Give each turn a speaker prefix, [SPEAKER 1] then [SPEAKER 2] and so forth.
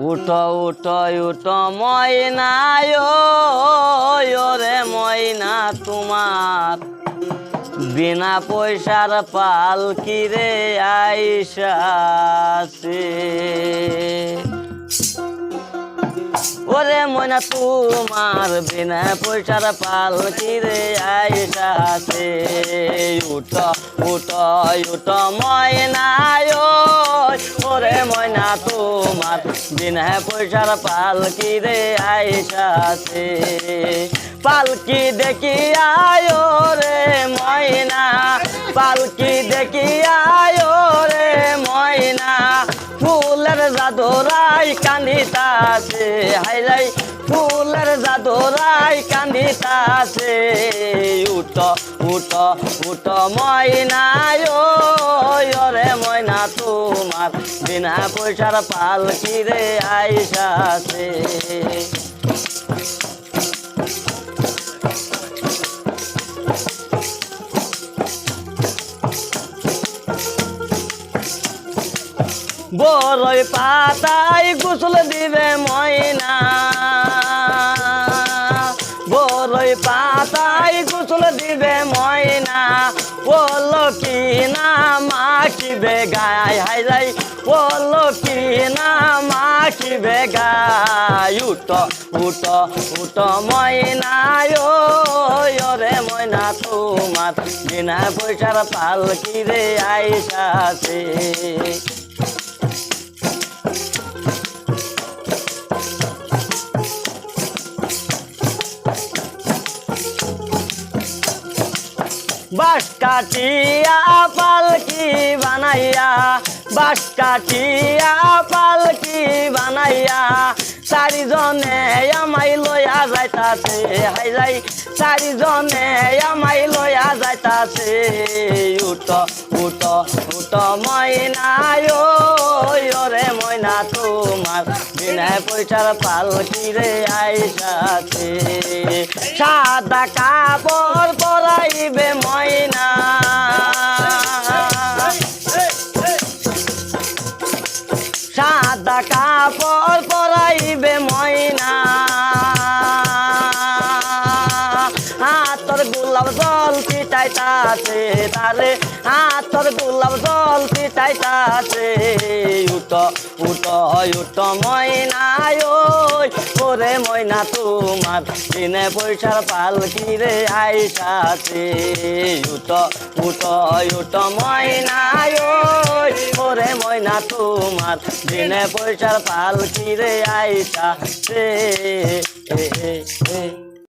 [SPEAKER 1] উঠো উঠো উঠো ময়নায় ওরে ময়না তোমার বিনা পয়সার পালকি রে আইসাছে ওরে ময়না তোমার বিনা পয়সার পালকি রে আইসাছে উঠো উঠো উঠো ময়নায় ওরে ময়না তোমার বিনা পয়সার পালকি রে আইসাছে পালকি দেখি আয়ো রে ময়না পালকি দেখি আয়ো রে ময়না ফুলের জাদুরাই কান্দিতাছে হাইলাই ফুলের জাদুরাই কান্দিতাছে উঠো উঠো উঠো ময়না ওরে ময়না তোমার বিনা পয়সার পালকি রে আইসাছে বড়ই পাতায় গোসল দিবে ময়না বড়ই পাতায় গোসল দিবে ময়না বললো কি না মাখিবে গায় হাইলাই বললো কি না মাখিবে গায় উঠো উঠো উঠো ময়না ওরে ময়না তোমার বিনা পয়সার পালকি রে আইসাছে বাঁশ কাটিয়া পালকি বানাইয়া বাঁশ কাটিয়া পালকি বানাইয়া চারিজনে আমায় লইয়া যাইতাছে হাইলাই চারিজনে আমায় লইয়া যাইতাছে উঠো উঠো উঠো ময়না ওরে ময়না তোমার বিনা পয়সার পালকি রে আইসাছে সাদা কাপড় পরাইবে ময়না সাদা কাপড় পরাইবে ময়না হাতর গোলাপ জল পিটাইতাছে তারে হাতর গোলাপ জল পিটাইতাছে উঠো উঠো উঠো ময়না ওরে ময়না তোমার বিনা পয়সার পালকি রে আইসাছে উঠো উঠো উঠো ময়না ওরে ময়না তোমার বিনা পয়সার পালকি রে আইসাছে